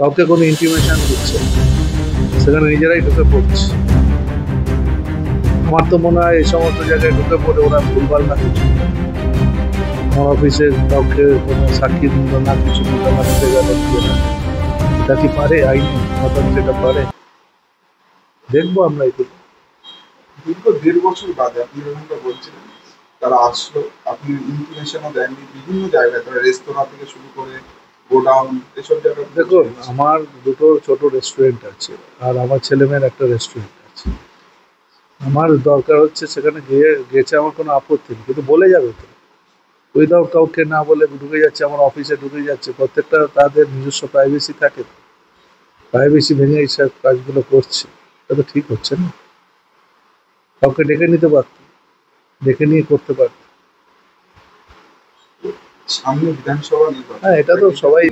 কাউকে কোনো ইন্টিমেশন দিচ্ছে না, সেখানে নিজেরাই ঢুকে পড়ছে। আমার তো মনে হয় এই সমস্ত জায়গায় ঢুকে পড়ে ওরা ভুলভাল না কিছু, আমার অফিসে কাউকে কোনো সাক্ষী দিল না, কিছু দিল না, ঢুকে গেল নিজেরা। এটা কি পারে আইনি মোতাবেক? এটা পারে? দেখবো আমরা এগুলো। দীর্ঘ ১.৫ বছর বাদে আপনি যেমনটা বলছিলেন, তারা আসলো, আপনি ইনফরমেশনও দেননি, বিভিন্ন জায়গায় তারা রেস্তোরাঁ থেকে শুরু করে গোডাউন এসব জায়গায় দেখুন, আমার দুটো ছোট রেস্টুরেন্ট আছে, আর আমার ছেলেমেয়ের একটা রেস্টুরেন্ট আছে। আমার দরকার হচ্ছে সেখানে গেছে আমার কোনো আপত্তি নেই, কিন্তু বলে যাবে তো। উইদাউট কাউকে না বলে ঢুকে যাচ্ছে, আমার অফিসে ঢুকে যাচ্ছে। প্রত্যেকটা তাদের নিজস্ব প্রাইভেসি থাকে, প্রাইভেসি ভেঙে এইসব কাজগুলো করছে। এটা তো ঠিক হচ্ছে না। কাউকে ডেকে নিতে পারত, ডেকে নিয়ে করতে পারত। সামনে বিধানসভা নির্বাচন, হ্যাঁ, এটা তো সবাই